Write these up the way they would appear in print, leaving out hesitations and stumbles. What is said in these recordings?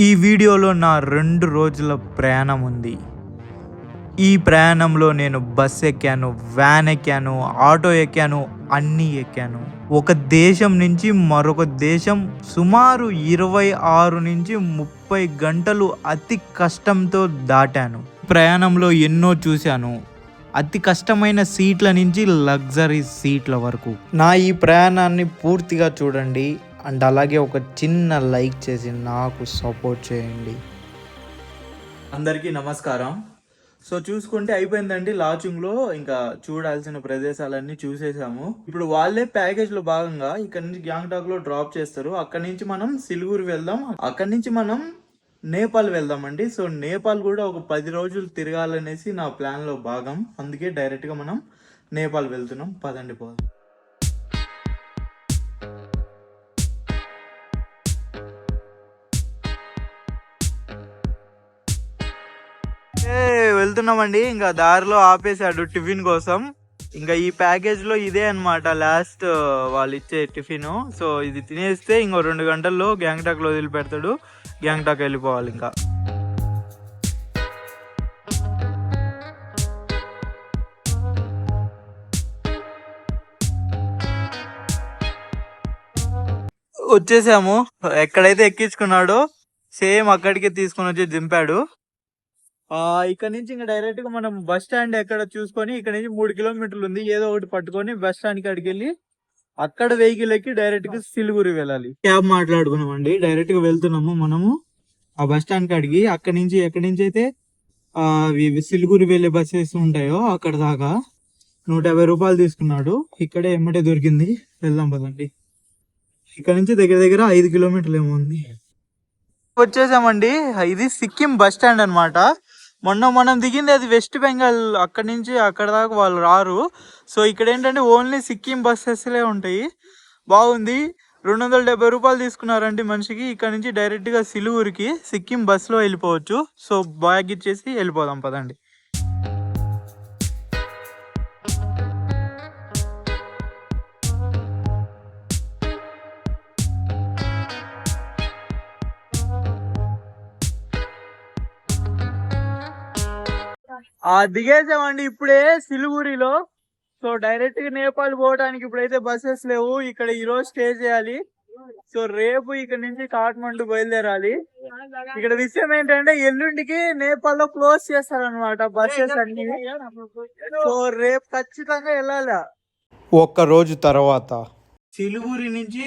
ఈ వీడియోలో నా 2 రోజుల ప్రయాణం ఉంది. ఈ ప్రయాణంలో నేను బస్ ఎక్కాను, వ్యాన్ ఎక్కాను, ఆటో ఎక్కాను, అన్నీ ఎక్కాను. ఒక దేశం నుంచి మరొక దేశం సుమారు 26 నుంచి 30 గంటలు అతి కష్టంతో దాటాను. ప్రయాణంలో ఎన్నో చూశాను. అతి కష్టమైన సీట్ల నుంచి లగ్జరీ సీట్ల వరకు. నా ఈ ప్రయాణాన్ని పూర్తిగా చూడండి అండ్ అలాగే ఒక చిన్న లైక్ చేసి నాకు సపోర్ట్ చేయండి. అందరికీ నమస్కారం. సో చూసుకుంటే అయిపోయిందండి లాంచింగ్లో, ఇంకా చూడాల్సిన ప్రదేశాలన్నీ చూసేసాము. ఇప్పుడు వాళ్ళే ప్యాకేజ్లో భాగంగా ఇక్కడ నుంచి గ్యాంగ్టాక్లో డ్రాప్ చేస్తారు. అక్కడి నుంచి మనం సిలిగురి వెళ్దాం, అక్కడి నుంచి మనం నేపాల్ వెళ్దామండి. సో నేపాల్ కూడా ఒక 10 రోజులు తిరగాలనేసి నా ప్లాన్లో భాగం. అందుకే డైరెక్ట్గా మనం నేపాల్ వెళ్తున్నాం. పదండి పోదాం. వెళ్తున్నామండి. ఇంకా దారిలో ఆపేసాడు టిఫిన్ కోసం. ఇంకా ఈ ప్యాకేజ్ లో ఇదే అన్నమాట లాస్ట్ వాళ్ళు ఇచ్చే టిఫిన్. సో ఇది తినేస్తే ఇంకో 2 గంటల్లో గ్యాంగ్టాక్ లో వదిలిపెడతాడు. గ్యాంగ్టాక్ వెళ్ళిపోవాలి. ఇంకా వచ్చేసాము. ఎక్కడైతే ఎక్కించుకున్నాడో సేమ్ అక్కడికే తీసుకొని వచ్చి దింపాడు. ఇక్కడ నుంచి ఇంకా డైరెక్ట్ గా మనం బస్ స్టాండ్ ఎక్కడ చూసుకొని ఇక్కడ నుంచి 3 కిలోమీటర్లు ఉంది. ఏదో ఒకటి పట్టుకొని బస్ స్టాండ్ కాడికి వెళ్ళి అక్కడ వెహికల్ ఎక్కి డైరెక్ట్ గా సిలిగురి వెళ్ళాలి. క్యాబ్ మాట్లాడుకున్నాం అండి. డైరెక్ట్ గా వెళ్తున్నాము మనము ఆ బస్ స్టాండ్ కాడికి. అక్కడి నుంచి ఎక్కడి నుంచి అయితే సిలిగురి వెళ్ళే బస్సెస్ ఉంటాయో అక్కడ దాకా 150 రూపాయలు తీసుకున్నాడు. ఇక్కడే ఎమ్మటే దొరికింది. వెళ్దాం పదండి. ఇక్కడ నుంచి దగ్గర దగ్గర 5 కిలోమీటర్లు ఏమో ఉంది. వచ్చేసామండి. ఇది సిక్కిం బస్ స్టాండ్ అనమాట. మొన్న మనం దిగింది అది వెస్ట్ బెంగాల్. అక్కడి నుంచి అక్కడ దాకా వాళ్ళు రారు. సో ఇక్కడ ఏంటంటే ఓన్లీ సిక్కిం బస్సెస్లే ఉంటాయి. బాగుంది. 270 రూపాయలు తీసుకున్నారండి మనిషికి. ఇక్కడ నుంచి డైరెక్ట్గా సిలిగురికి సిక్కిం బస్సులో వెళ్ళిపోవచ్చు. సో బ్యాగ్ ఇచ్చేసి వెళ్ళిపోదాం పదండి. దిగేసామండి ఇప్పుడే సిలిగురిలో. సో డైరెక్ట్ గా నేపాల్ పోవడానికి ఇప్పుడైతే బస్సెస్ లేవు. ఇక్కడ ఈ రోజు స్టే చేయాలి. సో రేపు ఇక్కడ నుంచి కాఠ్మండు బయలుదేరాలి. ఇక్కడ విషయం ఏంటంటే ఎల్లుండికి నేపాల్ లో క్లోజ్ చేస్తారనమాట బస్సెస్ అన్ని. సో రేపు ఖచ్చితంగా వెళ్ళాలి. ఒక్క రోజు తర్వాత సిలిగురి నుంచి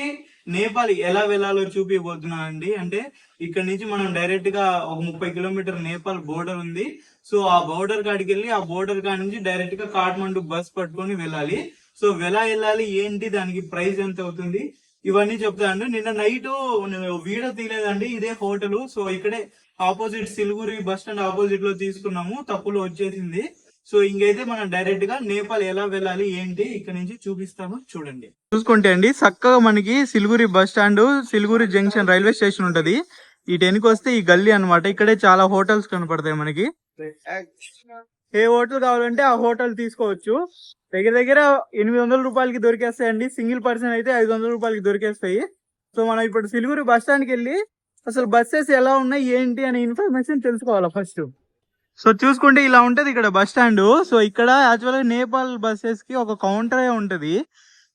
నేపాల్ ఎలా వెళ్ళాలో చూపిపోతున్నా అండి. అంటే ఇక్కడ నుంచి మనం డైరెక్ట్ గా ఒక 30 కిలోమీటర్ నేపాల్ బోర్డర్ ఉంది. సో ఆ బోర్డర్ కాడికి వెళ్ళి ఆ బోర్డర్ కాడి నుంచి డైరెక్ట్ గా కాఠ్మండు బస్ పట్టుకొని వెళ్ళాలి. సో ఎలా వెళ్ళాలి ఏంటి, దానికి ప్రైస్ ఎంత అవుతుంది, ఇవన్నీ చెప్తానండి. నిన్న నైట్ వీడియో తీయలేదండి. ఇదే హోటల్. సో ఇక్కడే opposite Siliguri bus stand opposite లో తీసుకున్నాము. తప్పులో వచ్చేసింది. సో ఇంకైతే మనం డైరెక్ట్ గా నేపాల్ ఎలా వెళ్ళాలి ఏంటి ఇక్కడ నుంచి చూపిస్తాము చూడండి. చూసుకుంటే అండి చక్కగా మనకి Siliguri bus stand, Siliguri junction railway station ఉంటది. ఈ 10కి వస్తే ఈ గల్లీ అనమాట. ఇక్కడే చాలా హోటల్స్ కనపడతాయి మనకి. ఏ హోటల్ కావాలంటే ఆ హోటల్ తీసుకోవచ్చు. దగ్గర దగ్గర 800 రూపాయలకి దొరికేస్తాయండి. సింగిల్ పర్సన్ అయితే 500 రూపాయలకి దొరికేస్తాయి. సో మనం ఇప్పుడు సిలిగురి బస్ స్టాండ్కి వెళ్ళి అసలు బస్సెస్ ఎలా ఉన్నాయి ఏంటి అనే ఇన్ఫర్మేషన్ తెలుసుకోవాలి ఫస్ట్. సో చూసుకుంటే ఇలా ఉంటది ఇక్కడ బస్ స్టాండ్. సో ఇక్కడ యాక్చువల్గా నేపాల్ బస్సెస్ కి ఒక కౌంటరే ఉంటది.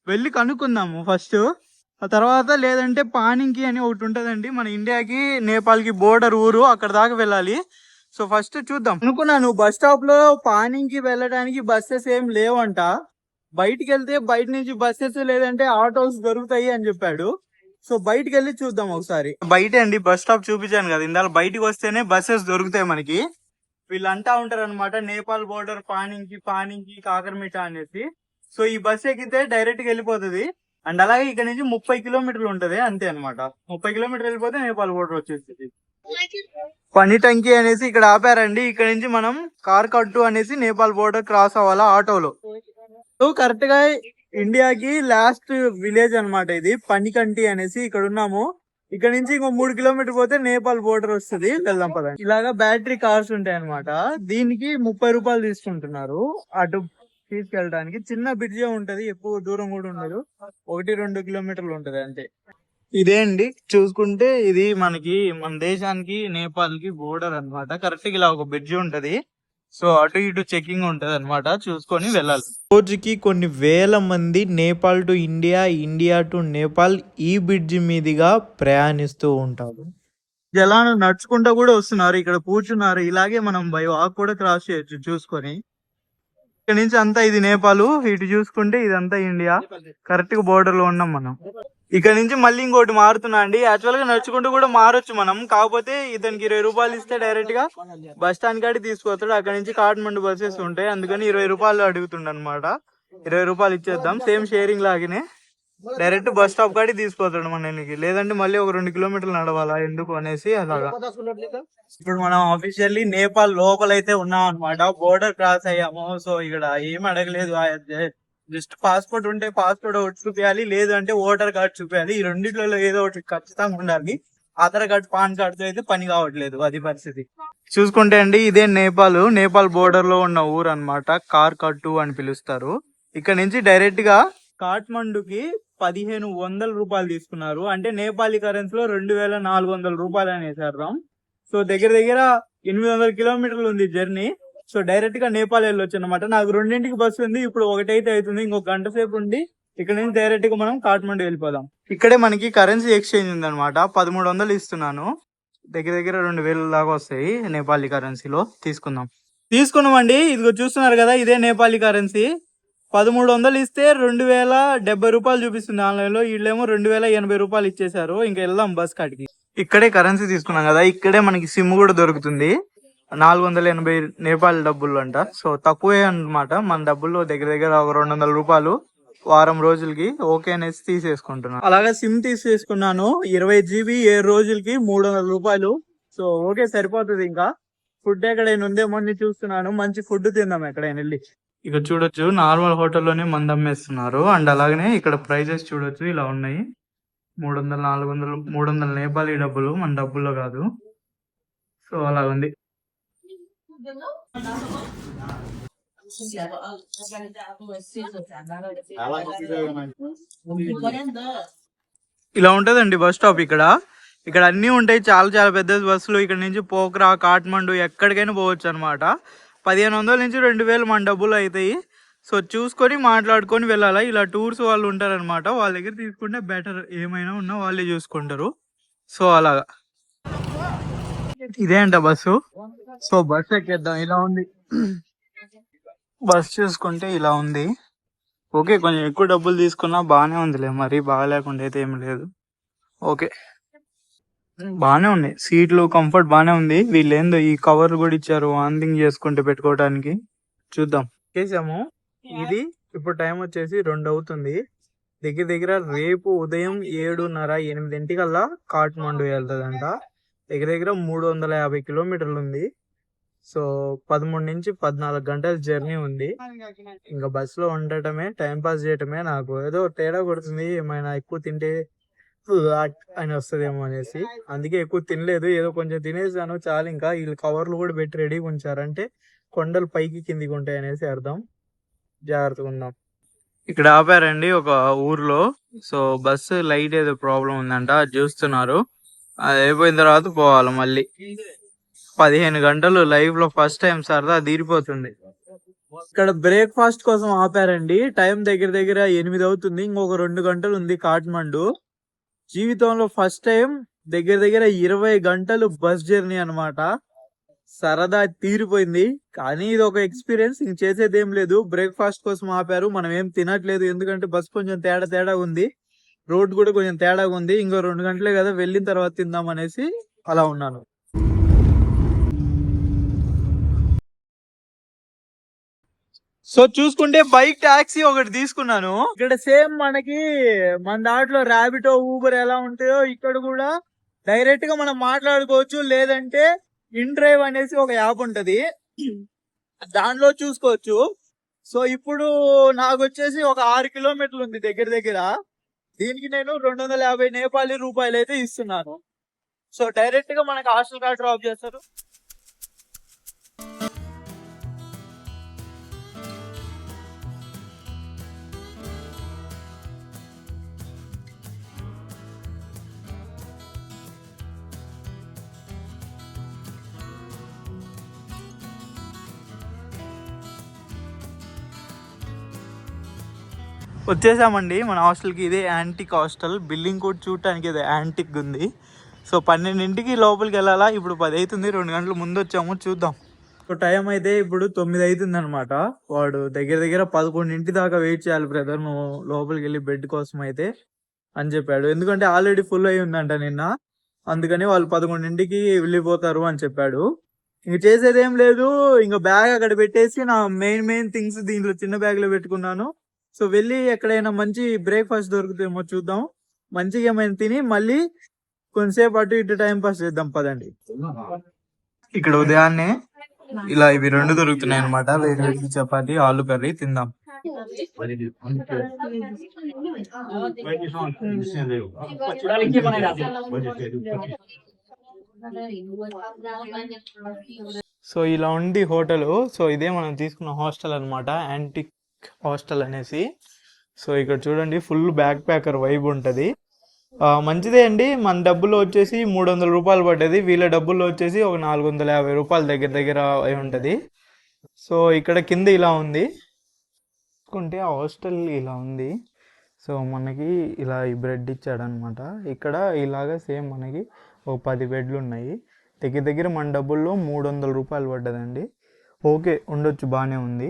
వెళ్ళి కనుక్కుందాము ఫస్ట్. ఆ తర్వాత లేదంటే పానింకి అని ఒకటి ఉంటదండి. మన ఇండియాకి నేపాల్ కి బోర్డర్ ఊరు, అక్కడ దాకా వెళ్ళాలి. సో ఫస్ట్ చూద్దాం. అనుకున్నాను బస్ స్టాప్ లో పానింకి వెళ్ళడానికి బస్సెస్ ఏం లేవంట. బయటికి వెళ్తే బయట నుంచి బస్సెస్ లేదంటే ఆటోస్ దొరుకుతాయి అని చెప్పాడు. సో బయటికి వెళ్ళి చూద్దాం ఒకసారి. బయట అండి బస్ స్టాప్ చూపించాను కదా ఇందాక. బయటికి వస్తేనే బస్సెస్ దొరుకుతాయి మనకి. వీళ్ళు అంటా ఉంటారు అనమాట నేపాల్ బోర్డర్ పానింకి కాకరమిట అనేసి. సో ఈ బస్ ఎక్కితే డైరెక్ట్ గా వెళ్ళిపోతుంది. అండ్ అలాగే ఇక్కడ నుంచి 30 కిలోమీటర్లు ఉంటది అంతే అనమాట. 30 కిలోమీటర్లు వెళ్ళిపోతే నేపాల్ బోర్డర్ వచ్చేస్తుంది. పనిటంకి అనేసి ఇక్కడ ఆపారండి. ఇక్కడ నుంచి మనం కార్కట్టు అనేసి నేపాల్ బోర్డర్ క్రాస్ అవ్వాలా ఆటోలో. సో కరెక్ట్ గా ఇండియాకి లాస్ట్ విలేజ్ అనమాట ఇది, పనికంటి అనేసి. ఇక్కడ ఉన్నాము. ఇక్కడ నుంచి ఇంకో 3 కిలోమీటర్ పోతే నేపాల్ బోర్డర్ వస్తుంది. వెళ్దాం పదండి. ఇలాగా బ్యాటరీ కార్స్ ఉంటాయి అనమాట. దీనికి 30 రూపాయలు తీసుకుంటున్నారు అటు తీసుకెళ్ళడానికి. చిన్న బ్రిడ్జే ఉంటది, ఎక్కువ దూరం కూడా ఉండదు. 1-2 కిలోమీటర్లు ఉంటది అంతే. ఇదే అండి చూసుకుంటే ఇది మనకి మన దేశానికి నేపాల్ కి బోర్డర్ అన్నమాట. కరెక్ట్ గా ఇలా ఒక బ్రిడ్జి ఉంటది. సో అటు ఇటు చెకింగ్ ఉంటది అనమాట, చూసుకొని వెళ్ళాలి. రోజుకి కొన్ని వేల మంది Nepal to India, India to Nepal ఈ బ్రిడ్జి మీదుగా ప్రయాణిస్తూ ఉంటారు. జనాలు నడుచుకుంటూ కూడా వస్తున్నారు, ఇక్కడ కూర్చున్నారు. ఇలాగే మనం బై వాక్ కూడా క్రాస్ చేయొచ్చు చూసుకొని. ఇక్కడ నుంచి అంతా ఇది నేపాల్, ఇటు చూసుకుంటే ఇదంతా ఇండియా. కరెక్ట్ గా బోర్డర్ లో ఉన్నాం మనం. ఇక్కడ నుంచి మళ్ళీ ఇంకోటి మారుతున్నా అండి. యాక్చువల్ గా నడుచుకుంటూ కూడా మారొచ్చు మనం, కాకపోతే ఇతనికి 20 రూపాయలు ఇస్తే డైరెక్ట్ గా బస్ స్టాండ్ కాడికి తీసుకొస్తాడు. అక్కడ నుంచి కాఠ్మండు బస్సెస్ ఉంటాయి, అందుకని 20 రూపాయలు అడుగుతుండ అనమాట. 20 రూపాయలు ఇచ్చేద్దాం, సేమ్ షేరింగ్ లాగానే. డైరెక్ట్ బస్ స్టాప్ కాడికి తీసుకొస్తాడు మనకి. లేదంటే మళ్ళీ ఒక 2 కిలోమీటర్లు నడవాలా ఎందుకు అనేసి అలాగా. ఇప్పుడు మనం ఆఫీషియల్లీ నేపాల్ లోపలైతే ఉన్నాం అనమాట. బోర్డర్ క్రాస్ అయ్యాము. సో ఇక్కడ ఏం అడగలేదు, జస్ట్ పాస్పోర్ట్ ఉంటే పాస్పోర్ట్ ఒకటి చూపించాలి, లేదు అంటే ఓటర్ కార్డ్ చూపించాలి. ఈ రెండిట్లలో ఏదో ఒకటి ఖచ్చితంగా ఉండాలి. ఆధార్ కార్డ్, పాన్ కార్డ్ తో అయితే పని కావట్లేదు, అది పరిస్థితి. చూసుకుంటే అండి ఇదే నేపాల్. నేపాల్ బోర్డర్ లో ఉన్న ఊరు అనమాట. కార్కట్టు అని పిలుస్తారు. ఇక్కడ నుంచి డైరెక్ట్ గా కాఠ్మండుకి 1500 రూపాయలు తీసుకున్నారు. అంటే నేపాలీ కరెన్సీలో 2400 రూపాయలు అనేసారు. సో దగ్గర దగ్గర 800 కిలోమీటర్లు ఉంది జర్నీ. సో డైరెక్ట్ గా నేపాల్ వెళ్ళొచ్చు అనమాట. నాకు 2ంటికి బస్సు ఉంది, ఇప్పుడు 1 అయితే అవుతుంది. ఇంకొక గంట సేపు ఉండి ఇక్కడ నుంచి డైరెక్ట్ గా మనం కాఠ్మండు వెళ్ళిపోదాం. ఇక్కడే మనకి కరెన్సీ ఎక్స్చేంజ్ ఉంది అనమాట. 1300 ఇస్తున్నాను, దగ్గర దగ్గర 2000 దాకా వస్తాయి నేపాలీ కరెన్సీలో. తీసుకున్నామండి. ఇదిగో చూస్తున్నారు కదా, ఇదే నేపాలీ కరెన్సీ. 1300 ఇస్తే 2070 రూపాయలు చూపిస్తుంది ఆన్లైన్ లో. వీళ్ళేమో 2080 రూపాయలు ఇచ్చేసారు. ఇంకా వెళ్దాం బస్ కాడికి. ఇక్కడే కరెన్సీ తీసుకున్నాం కదా, ఇక్కడే మనకి సిమ్ కూడా దొరుకుతుంది. 480 నేపాల్ డబ్బులు అంట. సో తక్కువే అన్నమాట. మన డబ్బుల్లో దగ్గర దగ్గర 200 రూపాయలు వారం రోజులకి. ఓకే అనేసి తీసేసుకుంటున్నాను. అలాగే సిమ్ తీసేసుకున్నాను. 20 GB 7 రోజులకి 300 రూపాయలు. సో ఓకే, సరిపోతుంది. ఇంకా ఫుడ్ ఎక్కడైనా ఉందేమో అని చూస్తున్నాను. మంచి ఫుడ్ తిందాం ఎక్కడైనా వెళ్ళి. ఇక చూడొచ్చు, నార్మల్ హోటల్లోనే మంది అమ్మేస్తున్నారు. అండ్ అలాగనే ఇక్కడ ప్రైజెస్ చూడొచ్చు, ఇలా ఉన్నాయి. 300, 400, 300 నేపాలీ డబ్బులు, మన డబ్బుల్లో కాదు. సో అలా ఉంది. ఇలా ఉంటదండి బస్ స్టాప్ ఇక్కడ. ఇక్కడ అన్ని ఉంటాయి, చాలా చాలా పెద్ద బస్సులు. ఇక్కడ నుంచి పోఖ్రా, కాఠ్మండు ఎక్కడికైనా పోవచ్చు అనమాట. 1500 నుంచి 2000 మన డబ్బులు అవుతాయి. సో చూసుకొని మాట్లాడుకొని వెళ్ళాలా. ఇలా టూర్స్ వాళ్ళు ఉంటారనమాట, వాళ్ళ దగ్గర తీసుకుంటే బెటర్. ఏమైనా ఉన్నా వాళ్ళే చూసుకుంటారు. సో అలాగా ఇదే అంట బస్సు. So bus ఎక్కేద్దాం. ఇలా ఉంది బస్. చూసుకుంటే ఇలా ఉంది. ఓకే, కొంచెం ఎక్కువ డబ్బులు తీసుకున్నా బాగానే ఉందిలే, మరి బాగా లేకుండా అయితే ఏం లేదు. ఓకే, బాగానే ఉన్నాయి సీట్లు, కంఫర్ట్ బాగానే ఉంది. వీళ్ళు ఏందో ఈ కవర్లు కూడా ఇచ్చారు వాంతింగ్ చేసుకుంటే పెట్టుకోవడానికి. చూద్దాం. చేసాము. ఇది ఇప్పుడు టైం వచ్చేసి 2 అవుతుంది. దగ్గర దగ్గర రేపు ఉదయం 7:30, 8 కాఠ్మండు వెళ్తుందంట. దగ్గర దగ్గర 350 కిలోమీటర్లు ఉంది. సో 13 నుంచి 14 గంటల జర్నీ ఉంది. ఇంకా బస్సులో ఉండటమే, టైం పాస్ చేయటమే. నాకు ఏదో తేడా కొడుతుంది, ఏమైనా ఎక్కువ తింటే అని వస్తుందేమో అనేసి. అందుకే ఎక్కువ తినలేదు, ఏదో కొంచెం తినేసాను చాలు. ఇంకా వీళ్ళు కవర్లు కూడా పెట్టి రెడీగా ఉంచారంటే కొండలు పైకి కిందికి ఉంటాయి అనేసి అర్థం. జాగ్రత్తగా ఉందాం. ఇక్కడ ఆపారండి ఒక ఊర్లో. సో బస్సు లైట్ ఏదో ప్రాబ్లం ఉందంట, అది చూస్తున్నారు. అది అయిపోయిన తర్వాత పోవాలి మళ్ళీ. 15 గంటలు లైఫ్ లో ఫస్ట్ టైం, సరదా తీరిపోతుంది. ఇక్కడ బ్రేక్ఫాస్ట్ కోసం ఆపారండి. టైం దగ్గర దగ్గర 8 అవుతుంది. ఇంకొక 2 గంటలు ఉంది కాఠ్మండు. జీవితంలో ఫస్ట్ టైం దగ్గర దగ్గర 20 గంటలు బస్ జర్నీ అనమాట. సరదా తీరిపోయింది. కానీ ఇది ఒక ఎక్స్పీరియన్స్, ఇంక చేసేది ఏం లేదు. బ్రేక్ఫాస్ట్ కోసం ఆపారు, మనం ఏం తినట్లేదు. ఎందుకంటే బస్ కొంచెం తేడా ఉంది, రోడ్ కూడా కొంచెం తేడాగా ఉంది. ఇంకో 2 గంటలే కదా, వెళ్ళిన తర్వాత తిందాం అనేసి అలా ఉన్నాను. సో చూసుకుంటే బైక్ టాక్సీ ఒకటి తీసుకున్నాను. ఇక్కడ సేమ్ మనకి మన దాంట్లో ర్యాబిటో, ఊబర్ ఎలా ఉంటాయో ఇక్కడ కూడా డైరెక్ట్ గా మనం మాట్లాడుకోవచ్చు. లేదంటే ఇన్ డ్రైవ్ అనేసి ఒక యాప్ ఉంటది, దానిలో చూసుకోవచ్చు. సో ఇప్పుడు నాకు వచ్చేసి ఒక 6 కిలోమీటర్లు ఉంది దగ్గర దగ్గర. దీనికి నేను 250 నేపాలీ రూపాయలు అయితే ఇస్తున్నాను. సో డైరెక్ట్ గా మనకి హాస్టల్ కాడ డ్రాప్ చేస్తారు. వచ్చేసామండి మన హాస్టల్కి. ఇదే యాంటిక్ హాస్టల్. బిల్డింగ్ కూడా చూడటానికి ఇదే యాంటిక్ ఉంది. సో 12ంటికి లోపలికి వెళ్ళాలా. ఇప్పుడు 10 అవుతుంది, 2 గంటల ముందు వచ్చాము. చూద్దాం. సో టైం అయితే ఇప్పుడు 9 అవుతుంది అనమాట. వాడు దగ్గర దగ్గర 11 దాకా వెయిట్ చేయాలి బ్రదర్ నువ్వు లోపలికి వెళ్ళి బెడ్ కోసం అయితే అని చెప్పాడు. ఎందుకంటే ఆల్రెడీ ఫుల్ అయి ఉందంట నిన్న, అందుకని వాళ్ళు 11ంటికి వెళ్ళిపోతారు అని చెప్పాడు. ఇంక చేసేది ఏం లేదు, ఇంకా బ్యాగ్ అక్కడ పెట్టేసి నా మెయిన్ థింగ్స్ దీంట్లో చిన్న బ్యాగ్ లో పెట్టుకున్నాను. సో వెళ్ళి ఎక్కడైనా మంచి బ్రేక్ఫాస్ట్ దొరుకుతాయేమో చూద్దాం. మంచిగా ఏమైనా తిని మళ్ళీ కొంతసేపు అటు ఇటు టైం పాస్ చేద్దాం పదండి. ఇక్కడ ఉదయాన్నే ఇలా ఇవి 2 దొరుకుతున్నాయి అనమాట. వేడి వేడి చపాతి, ఆలు కర్రీ తిందాం. సో ఇలా ఉంది హోటల్. సో ఇదే మనం తీసుకున్న హాస్టల్ అనమాట, యాంటిక్ హాస్టల్ అనేసి. సో ఇక్కడ చూడండి ఫుల్ బ్యాక్ ప్యాకర్ వైబ్ ఉంటుంది. మంచిదే అండి. మన డబ్బుల్లో వచ్చేసి 300 రూపాయలు పడ్డది, వీళ్ళ డబ్బుల్లో వచ్చేసి ఒక 450 రూపాయలు దగ్గర దగ్గర అయి ఉంటుంది. సో ఇక్కడ కింద ఇలా ఉంది, చూసుకుంటే ఆ హాస్టల్ ఇలా ఉంది. సో మనకి ఇలా ఈ బ్రెడ్ ఇచ్చాడనమాట. ఇక్కడ ఇలాగా సేమ్ మనకి ఒక 10 బెడ్లు ఉన్నాయి. దగ్గర దగ్గర మన డబ్బుల్లో 300 రూపాయలు పడ్డదండి. ఓకే ఉండొచ్చు, బాగానే ఉంది.